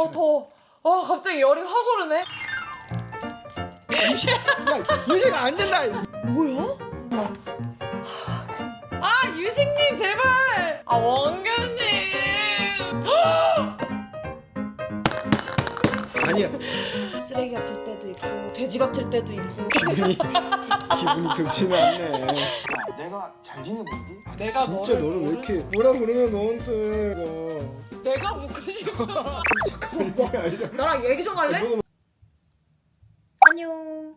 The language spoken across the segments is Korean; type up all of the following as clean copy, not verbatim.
더워. 갑자기 열이 확 오르네. 유식 안 된다. 뭐야? 유식님 제발. 원규님. 아니야. 쓰레기 같을 때도 있고 돼지 같을 때도 있고. 기분이 좋지는 않네. 내가 잘 지내보니? 내가 진짜 너를 왜 이렇게 뭐라 그러면 너한테 이거. 내가 묻고 싶어. 이게 아니라. 나랑 얘기 좀 할래? 너가 안녕.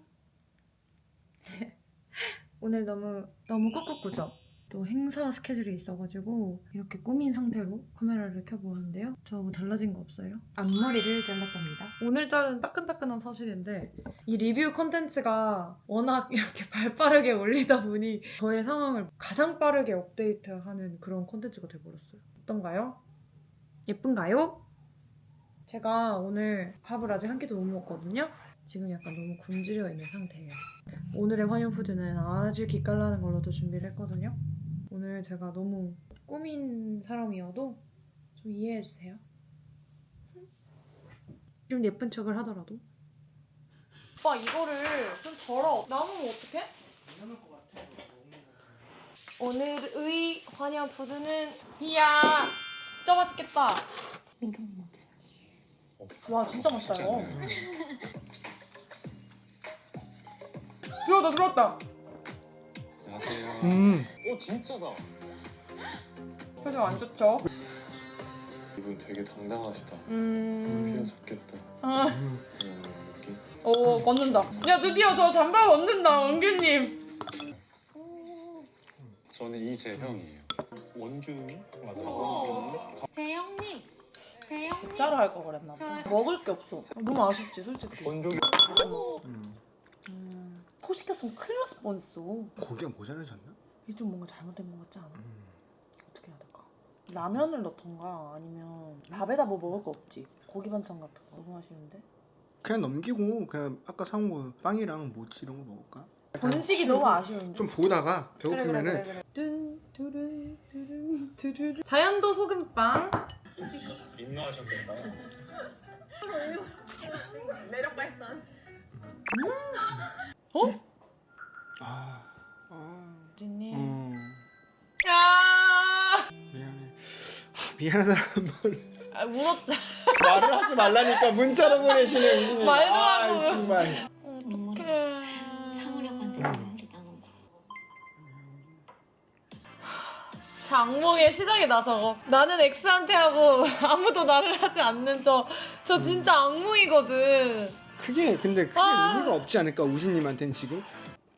오늘 너무 꾹꾹꾸죠? 또 행사 스케줄이 있어가지고 이렇게 꾸민 상태로 카메라를 켜보았는데요. 저 뭐 달라진 거 없어요. 앞머리를 잘랐답니다. 오늘 자른 따끈따끈한 사실인데 이 리뷰 컨텐츠가 워낙 이렇게 발빠르게 올리다 보니 저의 상황을 가장 빠르게 업데이트하는 그런 컨텐츠가 돼버렸어요. 어떤가요? 예쁜가요? 제가 오늘 밥을 아직 한 끼도 못 먹거든요. 지금 약간 너무 굶주려 있는 상태예요. 오늘의 환영푸드는 아주 기깔나는 걸로도 준비를 했거든요. 오늘 제가 너무 꾸민 사람이어도 좀 이해해주세요. 좀 예쁜 척을 하더라도. 오빠 이거를 좀 덜어. 남으면 어떡해? 괜찮을 것 같아. 오늘의 환영푸드는 이야 진짜 맛있겠다. 민경님 없어요. 와 진짜 맛있다 이거. 들어왔다. 안녕하세요. 진짜다. 표정 안 좋죠? 이분 되게 당당하시다. 키가 작겠다. 이런 느낌. 오 걷는다. 야 드디어 저 잠바 걷는다 원규님. 저는 이재형이에요. 원규님? 맞아. 원규님? 재영님. 짜로 할 거 그랬나 봐. 먹을 게 없어. 너무 아쉽지 솔직히. 원종이. 토 시켰으면 큰일 났을 뻔했어. 고기가 모자라졌나? 이게 좀 뭔가 잘못된 것 같지 않아? 어떻게 해야 될까? 라면을 넣던가 아니면 밥에다 뭐 먹을 거 없지? 고기 반찬 같은 거 너무 아쉬운데? 그냥 넘기고 그냥 아까 사온 거 빵이랑 모찌 이런 거 먹을까? 본식이 너무 아쉬운데? 좀 보다가 배고프면은 그래. 자연도 소금빵. 입노하셨던가요? 매력 발산. 진님. 미안해. 미안하다 한번 울었다. 말을 하지 말라니까 문자로 보내시네 우진이. 말도 안 하고. 정말. 어떡해. 참으려고 하는데 눈물이 나는 거. 진짜 악몽의 시작이다 저거. 나는 X한테 하고 아무도 나를 하지 않는 저 진짜 악몽이거든. 그게 근데 크게 의미가 없지 않을까 우진님한테는 지금?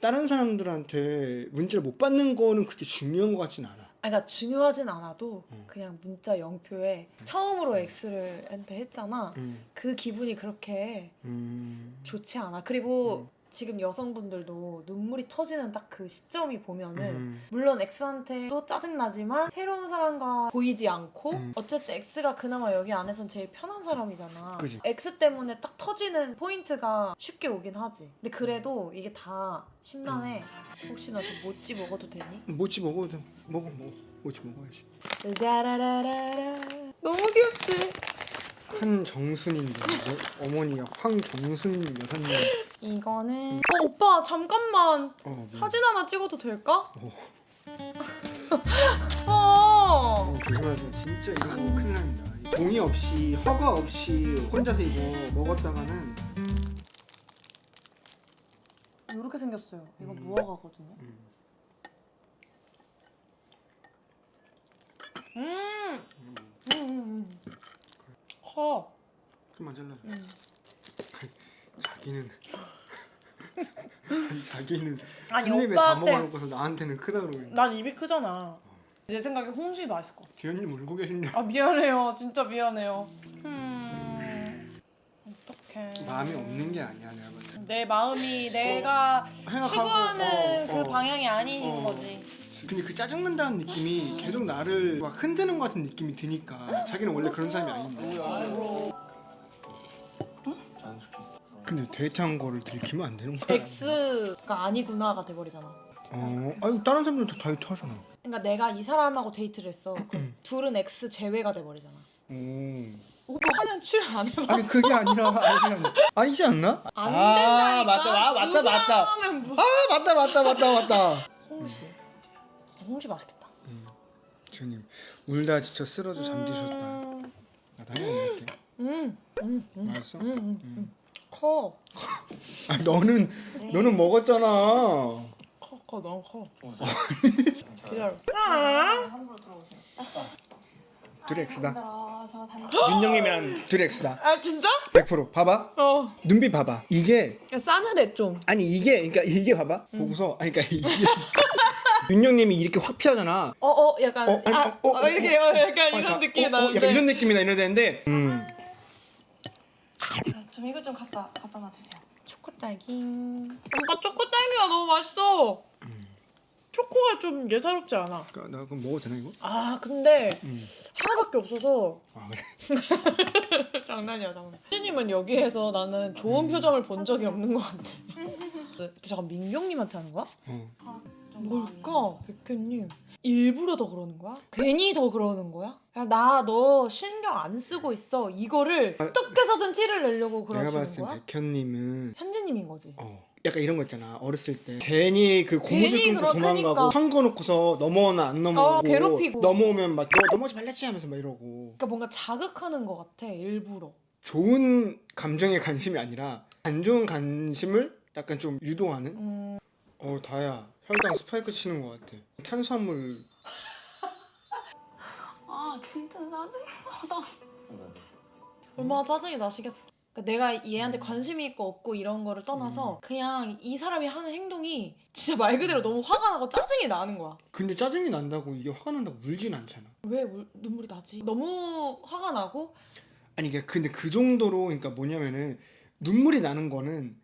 다른 사람들한테 문자를 못 받는 거는 그렇게 중요한 것 같진 않아. 그러니까 중요하진 않아도 그냥 문자 0표에 처음으로 X를 한테 했잖아. 그 기분이 그렇게 좋지 않아. 그리고 지금 여성분들도 눈물이 터지는 딱 그 시점이 보면은 물론 X한테도 짜증나지만 새로운 사람과 보이지 않고 어쨌든 X가 그나마 여기 안에선 제일 편한 사람이잖아. 그치. X 때문에 딱 터지는 포인트가 쉽게 오긴 하지. 근데 그래도 이게 다 심란해. 혹시 나 저 모찌 먹어도 되니? 모찌 먹어도 돼. 먹어 모찌 먹어야지. 짜라라라라. 너무 귀엽지? 한정순인데 어머니가 황정순 여사님. 이거는 오빠 잠깐만 미안. 사진 하나 찍어도 될까? 조심하세요. 진짜 이거 큰일 납니다. 동의 없이 허가 없이 혼자서 이거 먹었다가는 이렇게 생겼어요. 이거 무화과거든요. 커. 좀만 잘라줘. 자기는 아니 한 입에 다 오빠한테 먹어놓고서 나한테는 크다 그러고. 난 입이 크잖아. 내 생각에 홍시 맛있을 것 같아. 기현님 울고 계신데 미안해요. 진짜 미안해요. 어떡해. 마음이 없는 게 아니야 내가 봤을 때. 내 마음이 내가 생각하고, 추구하는 그 어. 방향이 아닌 거지. 근데 그 짜증난다는 느낌이 계속 나를 막 흔드는 것 같은 느낌이 드니까 자기는 원래 그런 사람이 아닌데. 근데 데이트한 거를 들키면 안 되는 거야. X가 아니구나가 돼버리잖아. 아니 다른 사람들도 다이어트 하잖아. 그러니까 내가 이 사람하고 데이트를 했어. 그럼 둘은 X 제외가 돼버리잖아. 오빠 한약 치료 안 해봐? 아니 그게 아니라 아니지 않나? 안 아 된다니까. 맞다. 하면 뭐. 맞다. 홍시. 홍시 맛있겠다. 주님 울다 지쳐 쓰러져 잠드셨다. 나도 한번 먹을게. 맛있어? 커. 아 너는 먹었잖아. 커 너무 커. 웃어. 기다려. 함부로 들어오세요. 둘이 X다. 저 다시. 윤영님이랑 둘이 X다. 아 진짜? 100% 봐봐. 어. 눈빛 봐봐. 이게 싸늘해 좀. 아니 이게 봐봐. 보고서 아니 그러니까 이게 윤영님이 이렇게 확 피하잖아. 약간 아니, 이렇게요. 약간 이런 느낌이 나는데. 약간 이런 느낌이나 이러는데. 좀 이거 좀 갖다 놔주세요. 초코딸기. 오빠 초코딸기가 너무 맛있어. 초코가 좀 예사롭지 않아. 나 그럼 먹어도 되나 이거? 아 근데 하나밖에 없어서. 아 그래. 장난이야 장난. 선생님은 여기에서 나는 좋은 표정을 본 적이 없는 것 같아. 근데 잠깐 민경님한테 하는 거야? 뭘까 백현님? 일부러 더 그러는 거야? 괜히 더 그러는 거야? 야 나 너 신경 안 쓰고 있어 이거를 어떻게 해서든 티를 내려고 내가 그러시는 봤을 거야? 때 백현님은 현재님인 거지? 약간 이런 거 있잖아. 어렸을 때 괜히 그 고무줄 괜히 끊고 도망가고 그러니까. 한 거 놓고서 넘어오나 안 넘어오고 괴롭히고. 넘어오면 막 너 넘어오지 말랬지 하면서 막 이러고. 그러니까 뭔가 자극하는 것 같아 일부러. 좋은 감정에 관심이 아니라 안 좋은 관심을 약간 좀 유도하는. 다야 혈당 스파이크 치는 것 같아. 탄수화물. 아 진짜 짜증나다. 얼마나 짜증이 나시겠어. 그러니까 내가 얘한테 관심이 있고 없고 이런 거를 떠나서 그냥 이 사람이 하는 행동이 진짜 말 그대로 너무 화가 나고 짜증이 나는 거야. 근데 짜증이 난다고 이게 화가 난다고 울진 않잖아. 왜 눈물이 나지? 너무 화가 나고 아니 근데 그 정도로 그러니까 뭐냐면은 눈물이 나는 거는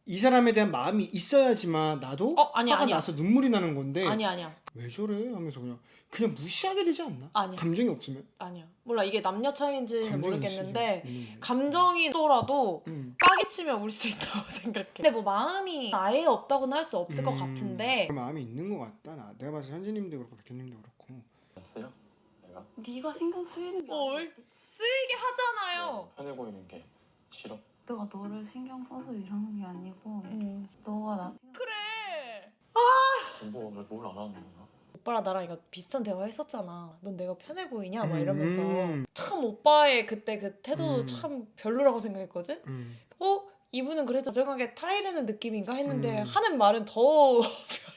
이 사람에 대한 마음이 있어야지만 나도 아니야, 화가 아니야. 나서 눈물이 나는 건데 아니야 왜 저래 하면서 그냥 무시하게 되지 않나? 아니야. 감정이 없으면. 아니야. 몰라 이게 남녀 차이인지는 감정이 모르겠는데 있으죠. 감정이 더라도 음. 빠기 치면 울 수 있다고 생각해. 근데 뭐 마음이 아예 없다고는 할 수 없을 것 같은데 그 마음이 있는 것 같다. 내가 봐서 현진님도 그렇고 백현님도 그렇고. 봤어요? 내가 네가 신경 쓰이는 게 왜 아니야. 쓰이게 하잖아요. 편해 보이는 게 싫어? 내가 너를 신경 써서 이러는 게 아니고 너가 나 그래. 공부를 뭘 안 하는 건가? 오빠랑 나랑 이거 비슷한 대화 했었잖아. 넌 내가 편해 보이냐? 막 이러면서 음. 참 오빠의 그때 그 태도도 음. 참 별로라고 생각했거든. 이분은 그래도 다정하게 타이르는 느낌인가 했는데 하는 말은 더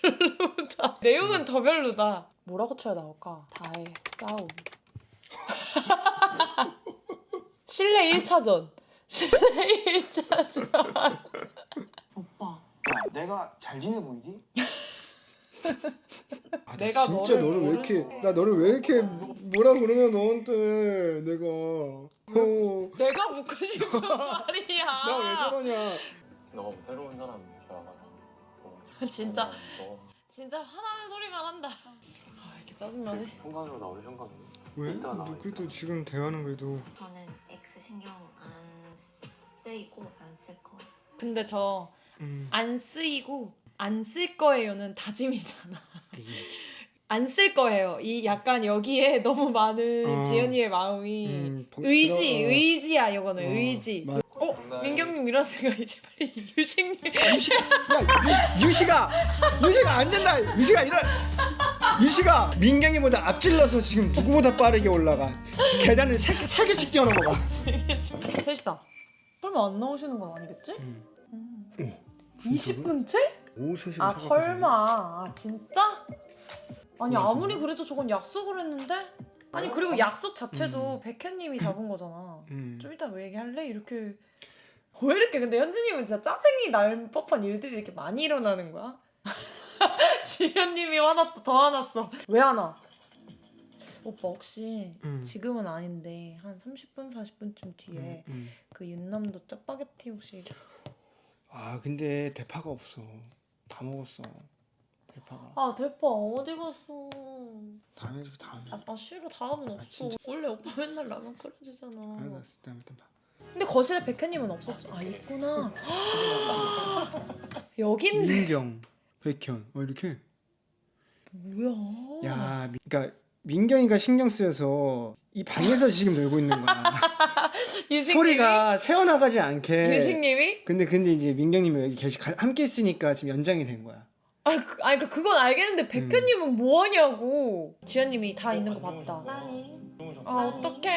별로다. 내용은 더 별로다. 뭐라고 쳐야 나올까? 다해 싸움. 실내 1차전. 실내 1차전. 오빠 야, 내가 잘 지내 보이지? 나 내가 진짜 너를 너를 왜 이렇게 나 너를 왜 이렇게 뭐라 그러면 너한테 내가 내가 묻고 싶은 말이야. 나 왜 저러냐? 너가 뭐 새로운 사람 좋아하나? 진짜. 너 진짜 화나는 소리만 한다. 이렇게 짜증나네. 현관으로 나올 현관으로. 왜? 일단 나와, 그래도 일단. 지금 대화는 그래도 저는 X 신경 안 쓰이고 안 쓸 거예요. 근데 저 안 쓰이고 안 쓸 거예요는 다짐이잖아. 안 쓸 거예요. 이 약간 여기에 너무 많은 지연이의 마음이 의지야 이거는 의지. 맞- 민경님 이런 생각 이제 빨리 유식님. 유시가 안 된다. 유시가 민경이보다 앞질러서 지금 누구보다 빠르게 올라가. 계단을 세 개씩 뛰어넘어가. 셋이다. 설마 안 나오시는 건 아니겠지? 20분째? 오후 3시. 아 설마. 아 진짜? 아니 아무리 그래도 저건 약속을 했는데? 아니 그리고 약속 자체도 백현님이 잡은 거잖아. 좀 이따 뭐 얘기할래? 이렇게 왜 이렇게 근데 현진님은 진짜 짜증이 날 법한 일들이 이렇게 많이 일어나는 거야? 지현님이 화났다 더 화났어. 왜 안 와? 오빠 혹시 지금은 아닌데 한 30분 40분쯤 뒤에 그 윤남도 짜파게티 혹시 아 근데 대파가 없어. 다 먹었어. 대파가. 아 대파 어디 갔어? 다음에 해줄게 다음에. 아 싫어 다음은 없어. 진짜? 원래 오빠 맨날 라면 끓여주잖아. 알았어. 다음에 일단 봐. 근데 거실에 백현님은 없었죠? 아 있구나. 여기 있네. 민경, 백현. 이렇게. 뭐야? 그러니까 민경이가 신경 쓰여서 이 방에서 지금 놀고 있는 거야. 유식님이? 소리가 새어나가지 않게. 유식님이? 근데 이제 민경님이 여기 함께 있으니까 지금 연장이 된 거야. 그러니까 그건 알겠는데 백현님은 뭐 하냐고. 지연님이 다 있는 거 안 봤다. 주무셨나? 나니? 주무셨나? 아 어떡해.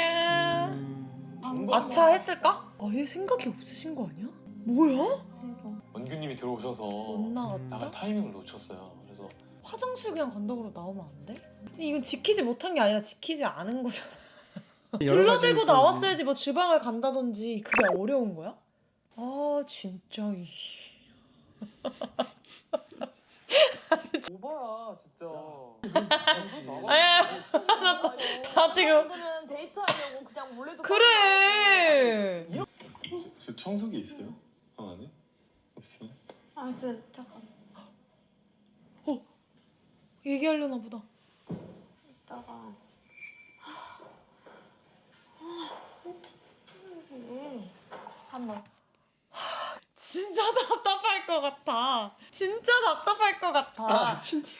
음. 아차 했을까? 얘 생각이 없으신 거 아니야? 뭐야? 원규님이 들어오셔서 못 나갈 나갔다? 타이밍을 놓쳤어요. 그래서 화장실 그냥 간다고 나오면 안 돼? 근데 이건 지키지 못한 게 아니라 지키지 않은 거잖아. 여러 둘러대고 가지 또- 나왔어야지 뭐 주방을 간다든지. 그게 어려운 거야? 아 진짜 이. 오바야 진짜. 아야 다 지금 사람들은 데이트하려고 그냥 몰래도 그래. 저 청소기 있어요? 방 안에? 없어요? 아, 잠깐. 얘기하려나 보다. 이따가. 한번. 진짜 답답할 것 같아. 진짜 답답할 것 같아. 아 진짜.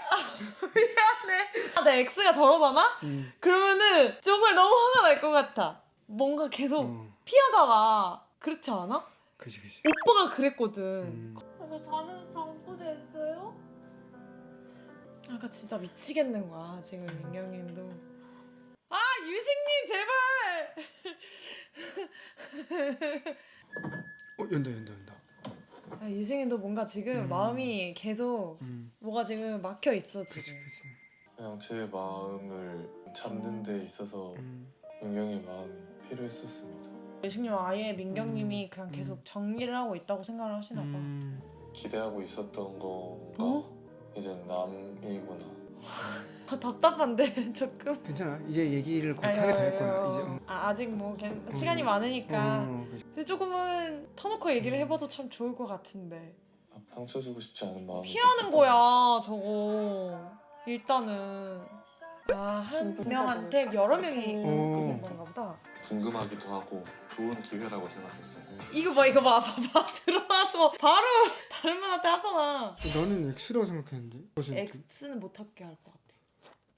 미안해. 내 X가 저러잖아? 그러면은 정말 너무 화가 날 것 같아. 뭔가 계속 피하잖아. 그렇지 않아? 그지 그지. 오빠가 그랬거든. 그래서 자면서 정보됐어요? 아까 진짜 미치겠는 거야. 지금 민경님도. 아 유식님 제발. 연다. 아, 유식님도 뭔가 지금 마음이 계속 뭐가 지금 막혀 있어 그지 지금. 그지. 그냥 제 마음을 잡는 데 있어서 민경의 마음이 필요했었습니다. 유식님 아예 민경님이 그냥 계속 정리를 하고 있다고 생각을 하시나 봐. 기대하고 있었던 건가? 어? 이젠 남이구나. 답답한데 조금. 괜찮아. 이제 얘기를 곧 하게 될 거야. 이제. 아직 뭐 시간이 많으니까. 그지. 근데 조금은 터놓고 얘기를 해봐도 참 좋을 것 같은데. 상처 주고 싶지 않은 마음. 피하는 거야 저거. 일단은 한 명한테 여러 명이 있는 건가 보다. 궁금하기도 하고 좋은 기회라고 생각했어요. 이거 봐봐 들어와서 바로 다른 분한테 하잖아. 나는 X라고 생각했는데. X는 못하게 할 것 같아.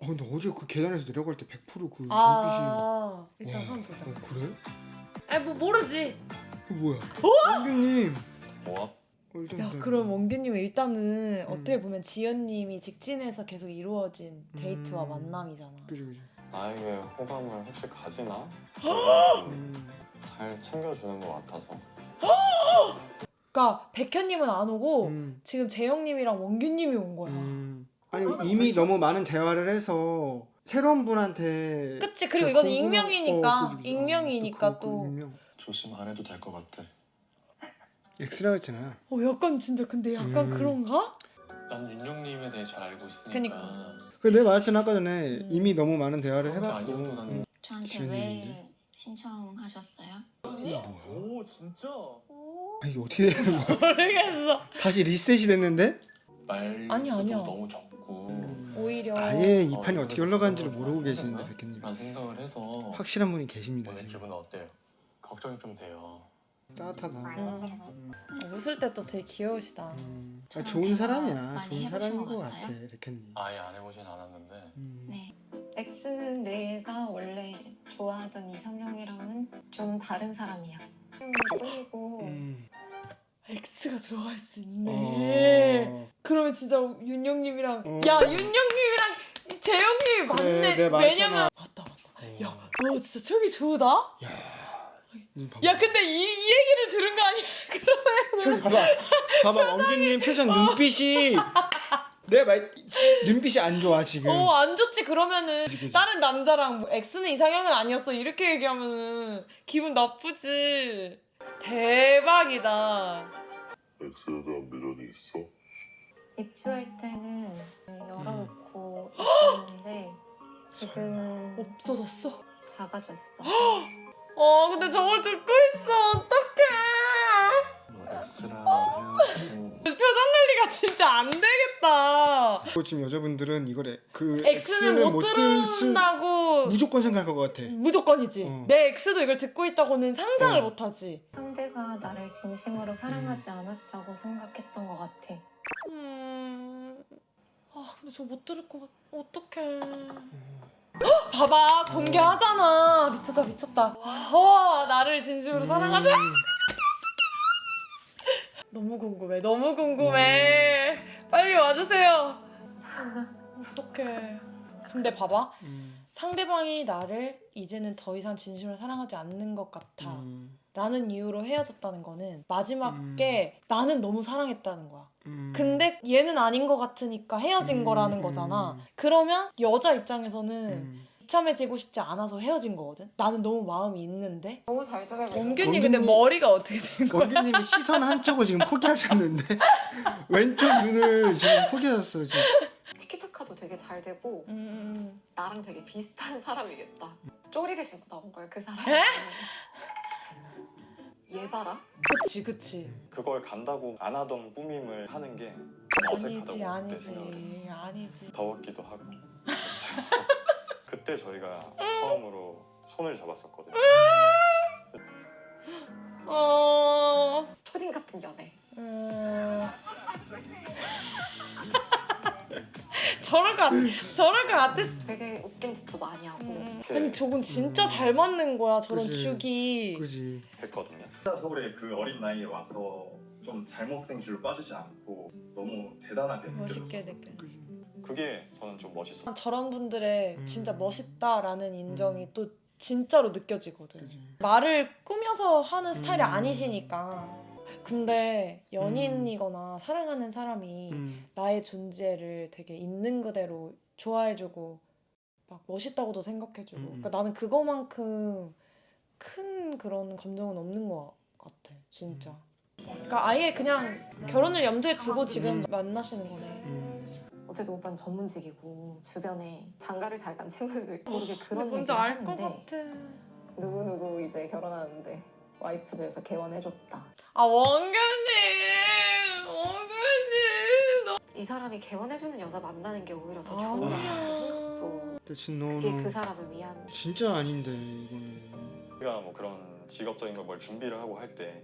근데 어제 그 계단에서 내려갈 때 100% 그 일단 한 보자. 눈빛이. 그래? 아니 뭐 모르지. 뭐야? 원규님. 뭐? 일단 야 기다려. 그럼 원규님은 일단은 어떻게 보면 지연님이 직진해서 계속 이루어진 데이트와 만남이잖아. 그지. 나에게 호감을 혹시 가지나? 잘 챙겨주는 것 같아서. 그러니까 백현님은 안 오고 음. 지금 재영님이랑 원규님이 온 거야. 아니 이미 너무 많은 대화를 해서 새로운 분한테. 그치 그리고 이건 궁금한- 익명이니까 그지. 익명이니까 또. 익명. 조심 안 해도 될 것 같아. X라고 했잖아. 약간 진짜 근데 약간 그런가? 난 윤용님에 대해 잘 알고 있으니까. 그니까. 그 내가 말했잖아 아까 전에 이미 너무 많은 대화를 그런 게 해봤고. 아니었구나. 저한테 지연님인데? 왜 신청하셨어요? 이게 뭐야? 오 진짜? 오. 아, 이게 어떻게 되는 거야? 모르겠어. 다시 리셋이 됐는데 말 아니야. 너무 적고 오히려 아예 이 판이 어, 어떻게 흘러가는지를 그래서 모르고 그런가? 계시는데 백현님. 라는 생각을 해서 확실한 분이 계십니다. 오늘 지금. 기분은 어때요? 걱정이 좀 돼요. 따뜻하다. 웃을 때 또 되게 귀여우시다. 아, 좋은 사람이야. 많이 좋은 해보신 사람인 것 것 같아요? 같아 백현님. 아예 안 해보진 않았는데 네. X는 내가 원래 좋아하던 이성형이랑은 좀 다른 사람이야. 그리고 X가 들어갈 수 있네. 그러면 진짜 윤영님이랑 야 윤영님이랑 재영님이 그래, 맞네. 내가 왜냐면 말했잖아. 맞다. 야 너 진짜 촉이 좋다. 봐봐. 야 근데 이 얘기를 들은 거 아니야? 봐봐 원기님 표정 눈빛이 내 말 눈빛이 안 좋아 지금. 안 좋지. 그러면은 그치. 다른 남자랑 뭐 X는 이상형은 아니었어 이렇게 얘기하면은 기분 나쁘지. 대박이다. X에 대한 미련이 있어? 입주할 때는 열어놓고 있었는데 지금은 없어졌어? 작아졌어. 근데 저걸 듣고 있어. 어떡해. 너 X랑 헤어지고 표정 관리가 진짜 안 되겠다. 그리고 지금 여자분들은 이거래. 그 X는 못 들은다고 무조건 생각할 것 같아. 무조건이지. 내 X도 이걸 듣고 있다고는 상상을 어. 못하지. 상대가 나를 진심으로 사랑하지 않았다고 생각했던 것 같아. 근데 저 못 들을 것 같아. 어떡해. 봐봐 공개하잖아. 미쳤다 미쳤다. 와 나를 진심으로 사랑하지? 너무 궁금해 너무 궁금해. 빨리 와주세요. 어떡해. 근데 봐봐 상대방이 나를 이제는 더 이상 진심으로 사랑하지 않는 것 같아 라는 이유로 헤어졌다는 거는 마지막에 나는 너무 사랑했다는 거야. 근데 얘는 아닌 것 같으니까 헤어진 거라는 거잖아. 그러면 여자 입장에서는 비참해지고 싶지 않아서 헤어진 거거든. 나는 너무 마음이 있는데. 너무 잘 지내고 원균이 근데 머리가 어떻게 된 거야? 원기님이 시선 한쪽을 지금 포기하셨는데 왼쪽 눈을 지금 포기하셨어요 지금. 티키타카도 되게 잘 되고 나랑 되게 비슷한 사람이겠다. 쪼리를 신고 나온 거야 그 사람. 얘 봐라. 그치 그치. 그걸 간다고 안 하던 꾸밈을 하는 게 아니지 어색하다고 그때 생각을 아니지 했었어요. 아니지. 더웠기도 하고 그랬어요. 그때 저희가 처음으로 손을 잡았었거든요. 초딩 같은 연애. 저럴 것 같았어. 되게 웃긴 짓도 많이 하고. 아니 저건 진짜 잘 맞는 거야 저런 그치. 축이. 그지. 했거든요. 서울에 그 어린 나이에 와서 좀 잘못된 길로 빠지지 않고 너무 대단하게 멋있게 느껴졌어요. 느껴. 그게 저는 좀 멋있었어요. 저런 분들의 진짜 멋있다라는 인정이 또 진짜로 느껴지거든. 말을 꾸며서 하는 스타일이 아니시니까. 근데 연인이거나 사랑하는 사람이 나의 존재를 되게 있는 그대로 좋아해주고 막 멋있다고도 생각해주고 그러니까 나는 그거만큼 큰 그런 감정은 없는 것 같아 진짜. 그러니까 아예 그냥 결혼을 염두에 두고 지금 만나시는 거네. 어쨌든 오빠는 전문직이고 주변에 장가를 잘 간 친구들 모르게 그런 뭔지 얘기를 알 것 하는데 같아. 누구누구 이제 결혼하는데 와이프 중에서 개원해줬다. 아 원균님 이 사람이 개원해주는 여자 만나는 게 오히려 더 좋은 것 같은 생각도. 대신 그게 너는 그 사람을 위한. 진짜 아닌데 이거는. 우리가 뭐 그런 직업적인 걸 뭘 준비를 하고 할 때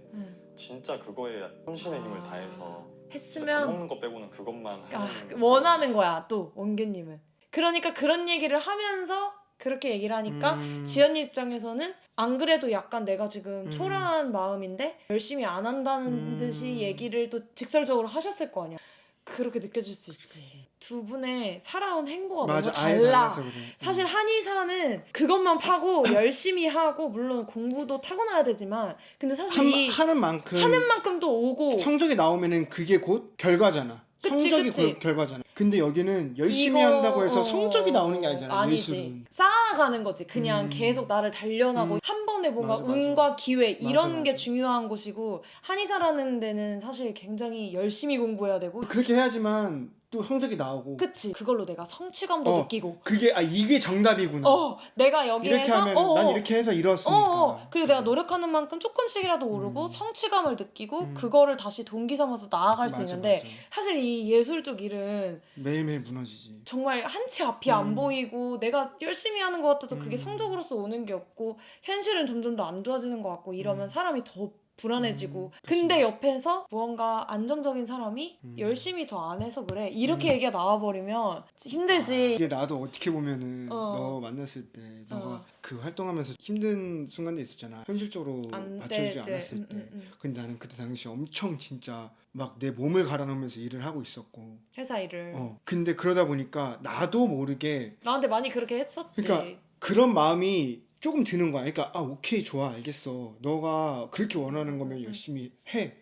진짜 그거에 혼신의 힘을 다해서 진짜 밥 했으면 먹는 거 빼고는 그것만 하는 원하는 거야 또 원균님은. 그러니까 그런 얘기를 하면서 그렇게 얘기를 하니까 지연 입장에서는 안 그래도 약간 내가 지금 초라한 마음인데 열심히 안 한다는 듯이 얘기를 또 직설적으로 하셨을 거 아니야. 그렇게 느껴질 수 있지. 두 분의 살아온 행보가 맞아, 너무 아예 달라. 달라서 그래. 사실 한의사는 그것만 파고 열심히 하고 물론 공부도 타고나야 되지만 근데 사실 이 하는 만큼 하는 만큼 또 오고 성적이 나오면은 그게 곧 결과잖아. 그치, 성적이 그치. 결과잖아. 근데 여기는 열심히 이거, 한다고 해서 성적이 나오는 게 아니잖아. 아니지. 예술은. 쌓아가는 거지. 그냥 계속 나를 단련하고 한 번에 뭔가 맞아, 맞아. 운과 기회 이런 맞아, 게 맞아. 중요한 것이고 한의사라는 데는 사실 굉장히 열심히 공부해야 되고 그렇게 해야지만 또 성적이 나오고. 그치. 그걸로 내가 성취감도 느끼고 그게 이게 정답이구나. 내가 여기에서 이렇게 하면 난 이렇게 해서 이뤘으니까. 그리고 내가 노력하는 만큼 조금씩이라도 오르고 성취감을 느끼고 그거를 다시 동기 삼아서 나아갈 수 맞아, 있는데 맞아. 사실 이 예술 쪽 일은 매일매일 무너지지. 정말 한치 앞이 안 보이고 내가 열심히 하는 것 같아도 그게 성적으로서 오는 게 없고 현실은 점점 더 안 좋아지는 것 같고 이러면 사람이 더 불안해지고 근데 옆에서 무언가 안정적인 사람이 열심히 더 안 해서 그래 이렇게 얘기가 나와버리면 힘들지. 이게 나도 어떻게 보면은 어. 너 만났을 때 너가 그 활동하면서 힘든 순간도 있었잖아. 현실적으로 받쳐주지 않았을 때. 근데 나는 그때 당시 엄청 진짜 막 내 몸을 갈아넣으면서 일을 하고 있었고. 회사 일을 근데 그러다 보니까 나도 모르게 나한테 많이 그렇게 했었지. 그러니까 그런 마음이 조금 드는 거야. 그러니까 오케이 좋아 알겠어. 너가 그렇게 원하는 거면 열심히 해.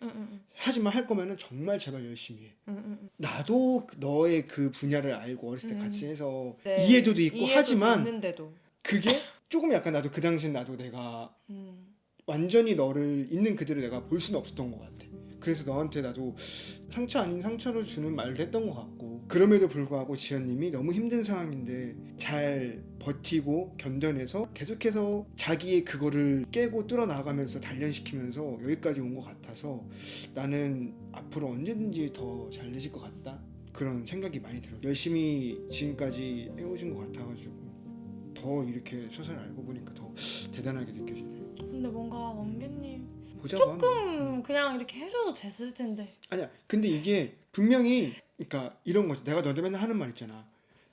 하지만 할 거면은 정말 제발 열심히 해. 나도 너의 그 분야를 알고 어렸을 때 같이 해서 네. 이해도도 있고 이해도도 하지만 있는데도. 그게 조금 약간 나도 그 당시엔 나도 내가 완전히 너를 있는 그대로 내가 볼 수는 없었던 것 같아. 그래서 너한테 나도 상처 아닌 상처를 주는 말을 했던 것 같고 그럼에도 불구하고 지연님이 너무 힘든 상황인데 잘 버티고 견뎌내서 계속해서 자기의 그거를 깨고 뚫어나가면서 단련시키면서 여기까지 온 것 같아서 나는 앞으로 언제든지 더 잘되실 것 같다 그런 생각이 많이 들어요. 열심히 지금까지 해오신 것 같아가지고 더 이렇게 서서히 알고 보니까 더 대단하게 느껴지네. 근데 뭔가 원균님 보자고 조금 그냥 이렇게 해줘도 됐을 텐데. 아니야. 근데 이게 분명히 그러니까 이런 거지. 내가 너한테 맨날 하는 말 있잖아.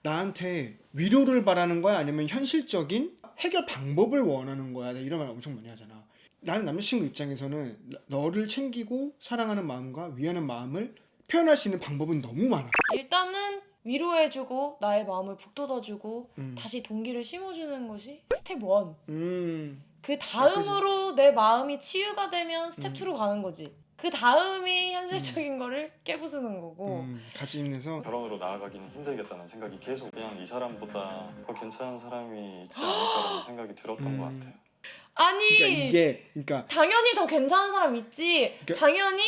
나한테 위로를 바라는 거야? 아니면 현실적인 해결 방법을 원하는 거야? 내가 이런 말 엄청 많이 하잖아. 나는 남자친구 입장에서는 너를 챙기고 사랑하는 마음과 위하는 마음을 표현할 수 있는 방법은 너무 많아. 일단은 위로해주고 나의 마음을 북돋아주고 음. 다시 동기를 심어주는 것이 스텝 1. 음. 그 다음으로 내 마음이 치유가 되면 스텝 음. 2로 가는 거지. 그 다음이 현실적인 거를 깨부수는 거고. 같이 힘내서 결혼으로 나아가기는 힘들겠다는 생각이 계속 그냥 이 사람보다 더 괜찮은 사람이 있지 않을까라는 생각이 들었던 것 같아요. 아니 그러니까 이게 그러니까 당연히 더 괜찮은 사람 있지. 그러니까- 당연히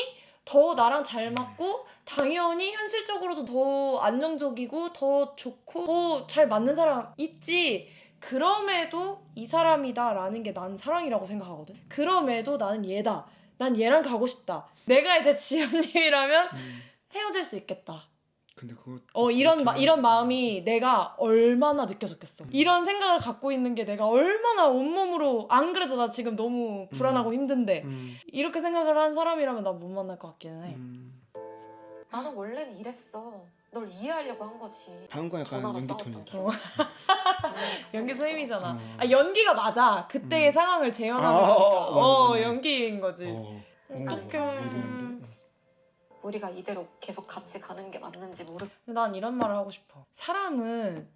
더 나랑 잘 맞고 당연히 현실적으로도 더 안정적이고 더 좋고 더 잘 맞는 사람 있지. 그럼에도 이 사람이다라는 게 난 사랑이라고 생각하거든. 그럼에도 나는 얘다. 난 얘랑 가고 싶다. 내가 이제 지연님이라면 헤어질 수 있겠다. 근데 그거 이런 마음이 내가 얼마나 느껴졌겠어. 이런 생각을 갖고 있는 게 내가 얼마나 온몸으로, 안 그래도 나 지금 너무 불안하고 힘든데 이렇게 생각을 한 사람이라면 나 못 만날 것 같기는 해. 나는 원래는 이랬어. 널 이해하려고 한 거지. 방금 약간 전화로 연기 싸웠던 톤이야. 기억이 있어. 연기 소임이잖아. 어. 아, 연기가 맞아. 그때의 상황을 재현하는 거니까. 맞네. 연기인 거지. 예리한데? 우리가 이대로 계속 같이 가는 게 맞는지 모르. 근데 난 이런 말을 하고 싶어. 사람은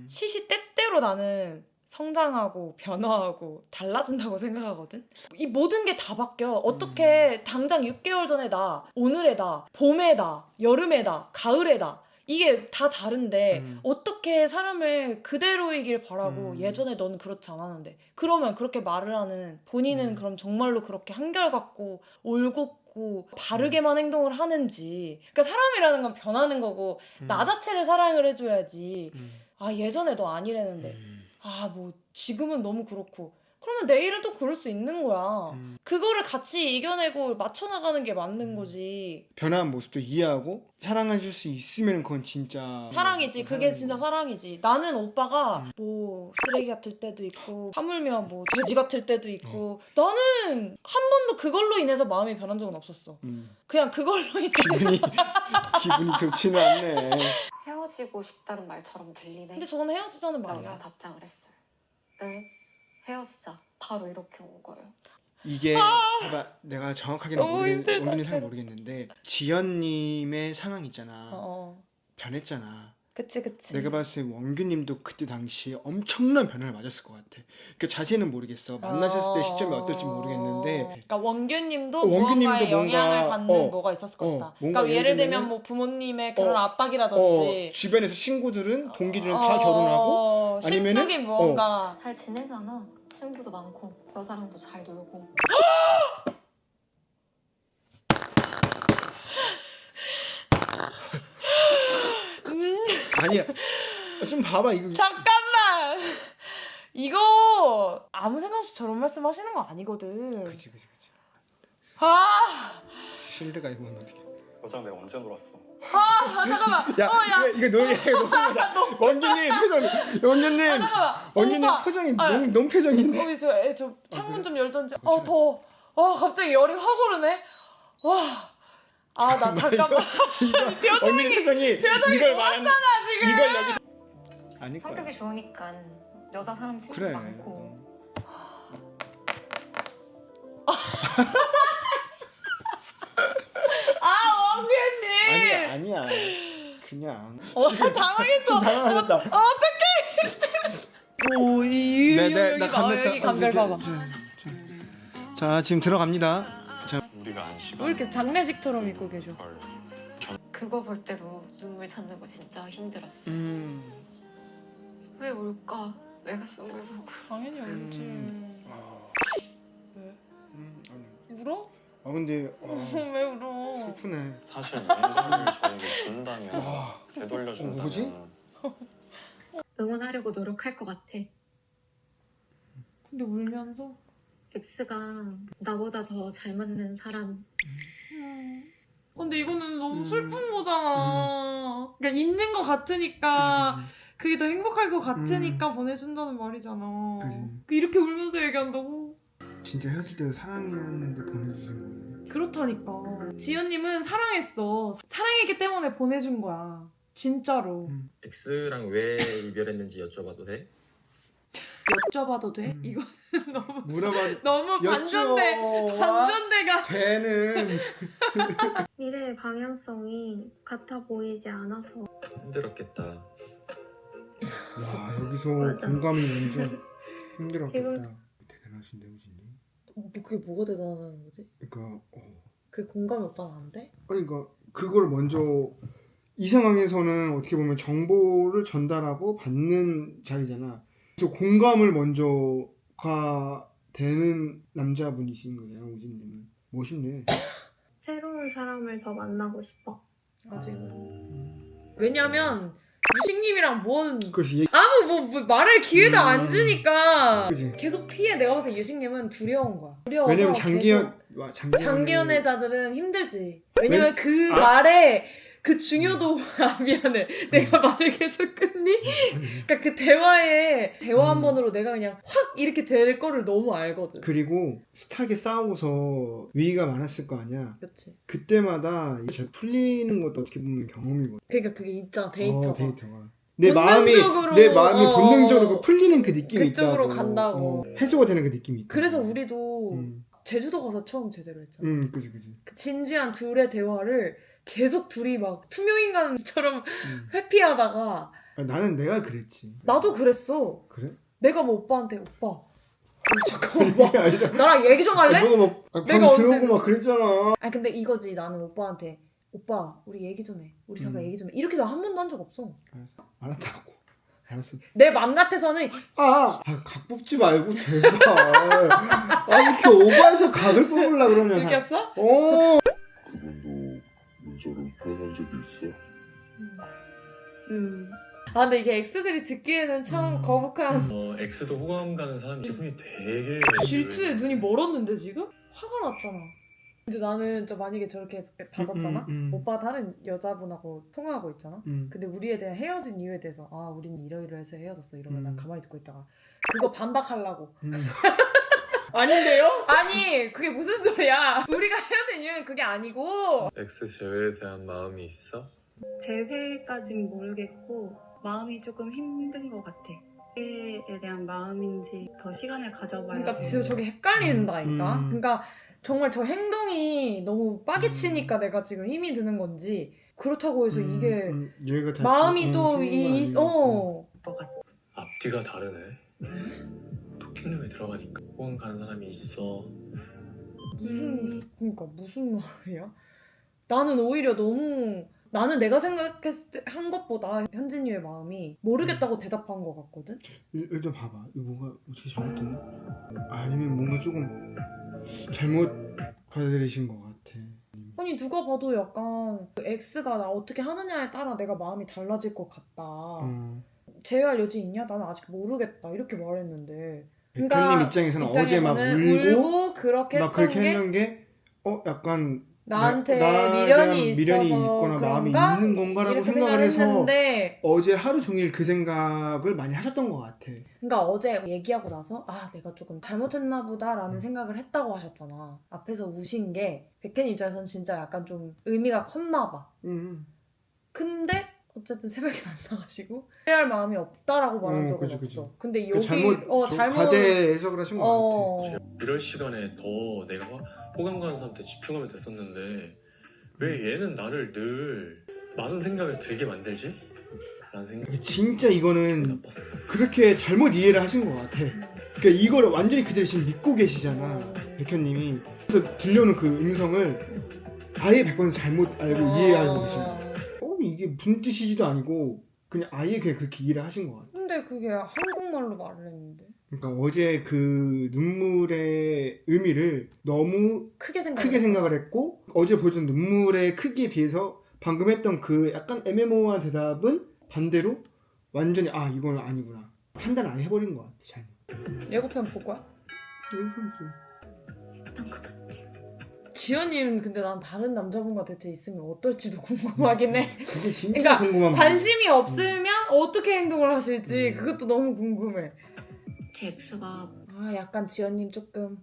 시시때때로 나는 성장하고 변화하고 달라진다고 생각하거든. 이 모든 게 다 바뀌어. 어떻게 당장 6개월 전에 나, 오늘의 나, 봄의 나, 여름의 나, 가을의 나, 이게 다 다른데 어떻게 사람을 그대로이길 바라고 예전에 너는 그렇지 않았는데, 그러면 그렇게 말을 하는 본인은 그럼 정말로 그렇게 한결같고 올곧고 바르게만 행동을 하는지. 그러니까 사람이라는 건 변하는 거고 나 자체를 사랑을 해줘야지. 아 예전에 너 아니랬는데 아 뭐 지금은 너무 그렇고 그러면 내일은 또 그럴 수 있는 거야. 그거를 같이 이겨내고 맞춰나가는 게 맞는 거지. 변화한 모습도 이해하고 사랑해줄 수 있으면 그건 진짜 사랑이지. 그게 진짜 사랑이지. 나는 오빠가 뭐 쓰레기 같을 때도 있고 하물며 뭐 돼지 같을 때도 있고 나는 한 번도 그걸로 인해서 마음이 변한 적은 없었어. 그냥 그걸로 인해 기분이 좋지는 않네. 헤어지고 싶다는 말처럼 들리네. 근데 저는 헤어지자는 라고 말이야. 제가 답장을 했어요. 응, 헤어지자. 바로 이렇게 온 거예요. 이게 봐봐, 내가 정확하게는 너무 힘들다. 원빈이 잘 모르겠는데 지연님의 상황 있잖아. 어. 변했잖아. 그치. 내가 봤을 때 원규님도 그때 당시에 엄청난 변화를 맞았을 것 같아. 그 자세는 모르겠어. 만나셨을 때 시점이 어떨지 모르겠는데. 그러니까 원규님도 원규님도 무언가의 영향을 뭔가, 받는 뭐가 있었을 것이다. 뭔가 그러니까 예를 예를 들면 들면은- 뭐 부모님의 그런 압박이라든지 주변에서 친구들은 동기들은 다 결혼하고 아니면은- 심적인 무언가. 잘 지내잖아. 친구도 많고 여자랑도 잘 놀고. 아니야. 좀 봐봐 이거. 잠깐만. 이거 아무 생각 없이 저런 말씀 하시는 거 아니거든. 그치. 아 실드가 이거 어떻게? 여자랑 내가 언제 놀았어? 잠깐만. 야, 이거 너무 원규님 표정. 원규님. 잠깐만. 원규님 오빠. 표정이 아, 너무 표정인데. 저 창문 좀 열던지. 괜찮아. 더워. 갑자기 열이 확 오르네. 와. 아 나 잠깐만. 원규님 표정이 이걸 말하는 지금. 이걸 여기서 아닐 거야. 성격이 좋으니까 여자 사람 친구도 그래. 많고. 원규님. 아니야. 그냥. 당황했어. 당황하셨다. 오이. 나 감했어. 여기 감별 봐봐. 자, 지금 들어갑니다. 우리가 안 시간. 왜 이렇게 장례식처럼 입고 계셔? 그거 볼 때도 눈물 찾는 거 진짜 힘들었어. 왜 울까? 내가 쓴 걸 보고. 당연히 울지. 왜? 아니. 울어? 근데 왜 울어? 슬프네. 사실 인상을 저에게 준다면 와. 되돌려준다면 뭐지? 응원하려고 노력할 것 같아. 근데 울면서? X가 나보다 더 잘 맞는 사람. 근데 이거는 너무 슬픈 거잖아. 그러니까 있는 거 같으니까 그게 더 행복할 것 같으니까 보내준다는 말이잖아. 그치. 이렇게 울면서 얘기한다고? 진짜 헤어질 때 사랑이었는데 보내주신 거네. 그렇다니까. 지연님은 사랑했어. 사랑했기 때문에 보내준 거야. 진짜로. X랑 왜 이별했는지 여쭤봐도 돼? 여쭤봐도 돼? 이거는 너무 물어봐. 너무 반전대가 되는. 미래의 방향성이 같아 보이지 않아서 힘들었겠다. 와 여기서 맞아. 공감이 완전 힘들었겠다. 지금- 대단하신데 우진이. 그게 뭐가 대단한 거지? 그러니까 그 공감이 오빠는 안 돼? 그러니까 그걸 먼저 이 상황에서는 어떻게 보면 정보를 전달하고 받는 자리잖아. 그래서 공감을 먼저가 되는 남자분이신 거잖아 우진님은. 멋있네. 새로운 사람을 더 만나고 싶어. 아직은. 왜냐면 유식님이랑 뭔 그것이 아무 뭐 말할 기회도 안 주니까 그지. 계속 피해. 내가 봤을 때 유식님은 두려운 거야. 두려워서 왜냐면 계속 장기연애자들은 힘들지. 왜냐면 그 말에 그 중요도 미안해. 내가 말을 계속 끊니? 그러니까 그 대화 한 번으로 내가 그냥 확 이렇게 될 거를 너무 알거든. 그리고 숱하게 싸우고서 위기가 많았을 거 아니야. 그렇지. 그때마다 잘 풀리는 것도 어떻게 보면 경험이거든. 그러니까 그게 있잖아, 데이터가. 데이터가. 내 본능적으로, 마음이 본능적으로 그 풀리는 그 느낌이 있다고. 그쪽으로 간다고. 해소가 되는 그 느낌이 있다. 그래서 우리도 제주도 가서 처음 제대로 했잖아. 그지. 그 진지한 둘의 대화를 계속 둘이 막 투명인간처럼 회피하다가 나는 내가 그랬지. 나도 그랬어. 그래? 내가 뭐 오빠한테 오빠 잠깐만 뭐, 이게 아니라. 나랑 얘기 좀 할래? 너가 막 내가 방 들어오고 언제- 막 그랬잖아. 아니 근데 이거지. 나는 오빠한테 오빠 우리 얘기 좀 해. 우리 잠깐 얘기 좀 해. 이렇게도 한 번도 한 적 없어. 알았다고. 알았어. 내 맘 같아서는 각 뽑지 말고 제발. 이렇게 오버해서 각을 뽑으려 그러면. 느꼈어? 그분도 문자로 표현한 적이 있어? 아 근데 이게 X들이 듣기에는 참 거북한 X도 호감 가는 사람이 기분이 되게 질투에 눈이 멀었는데 지금? 화가 났잖아. 근데 나는 만약에 저렇게 받았잖아? 오빠 다른 여자분하고 통화하고 있잖아? 근데 우리에 대한 헤어진 이유에 대해서 우린 이러이러해서 헤어졌어 이러면 난 가만히 듣고 있다가 그거 반박하려고. 아닌데요? 아니 그게 무슨 소리야. 우리가 헤어진 이유는 그게 아니고 X 제외에 대한 마음이 있어? 재회까진 모르겠고 마음이 조금 힘든 것 같아. 재회에 대한 마음인지 더 시간을 가져봐야 그러니까 돼. 지금 저게 헷갈린다니까. 그러니까 정말 저 행동이 너무 빠개치니까 내가 지금 힘이 드는 건지 그렇다고 해서 이게 얘가 다 마음이 또 것 같아. 앞뒤가 다르네. 토끼놈에 들어가니까 호감 가는 사람이 있어. 그러니까 무슨 말이야? 나는 오히려 너무 나는 내가 생각했을 때 한 것보다 현진이의 마음이 모르겠다고 대답한 것 같거든? 일단 봐봐. 이거 뭔가 어떻게 잘못됐나? 아니면 뭔가 조금 잘못 받아들이신 것 같아. 아니 누가 봐도 약간 그 X가 나 어떻게 하느냐에 따라 내가 마음이 달라질 것 같다. 제외할 여지 있냐? 나는 아직 모르겠다. 이렇게 말했는데 백현님 입장에서는 어제 막 울고 그렇게 막 했던 그렇게 게 했는 게 나약간 나한테 나에 미련이 대한 있어서 있거나 마음이 그런가? 있는 건가라고 이렇게 생각을 해서 했는데 어제 하루 종일 그 생각을 많이 하셨던 것 같아. 그러니까 어제 얘기하고 나서 내가 조금 잘못했나 보다라는 생각을 했다고 하셨잖아. 앞에서 우신 게 백현 입장에서는 진짜 약간 좀 의미가 컸나 봐. 근데 어쨌든 새벽에 만나가지고 후회할 마음이 없다라고 말한 적은 그치, 없어. 그치. 근데 여기 잘못 과대 해석을 하신 것 같아. 이럴 시간에 더 내가 호감 가는 사람한테 집중하면 됐었는데 왜 얘는 나를 늘 많은 생각을 들게 만들지? 라는 생각이 진짜 이거는 나빴어. 그렇게 잘못 이해를 하신 것 같아. 그러니까 이걸 완전히 그대로 지금 믿고 계시잖아, 백현님이. 그래서 들려오는 그 음성을 아예 100% 잘못 알고 이해하고 계신 거야. 이게 무슨 뜻이지도 아니고 그냥 아예 그냥 그렇게 이해를 하신 것 같아. 근데 그게 한국말로 말을 했는데 그러니까 어제 그 눈물의 의미를 너무 크게 생각을 했고 어제 보여준 눈물의 크기에 비해서 방금 했던 그 약간 애매모호한 대답은 반대로 완전히 이건 아니구나 판단 안 해버린 것 같아. 잘못. 예고편 볼 거야? 했던 것 같아. 지연님 근데 난 다른 남자분과 대체 있으면 어떨지도 궁금하긴 해. 그게 진짜 그러니까 궁금한 관심이 없으면 어떻게 행동을 하실지 그것도 너무 궁금해. 제 X가 약간 지연님 조금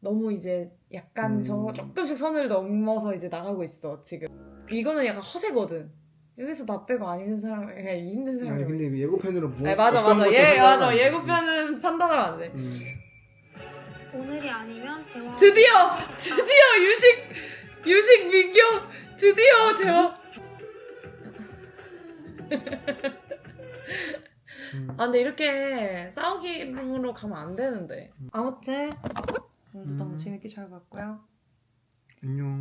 너무 이제 약간 조금씩 선을 넘어서 이제 나가고 있어 지금. 이거는 약간 허세거든. 여기서 나 빼고 안 힘든 사람, 그냥 힘든 야, 사람이 근데 어디 있어? 예고편으로 뭐 아니, 맞아 어떤 맞아 것도 예 판단하면 맞아 안 돼. 예고편은 판단하면 안 돼. 오늘이 아니면 대화. 드디어 유식 민경 드디어 대화. 아 근데 이렇게 싸우기로 가면 안 되는데. 아무튼 오늘도 너무 재밌게 잘 봤고요. 안녕.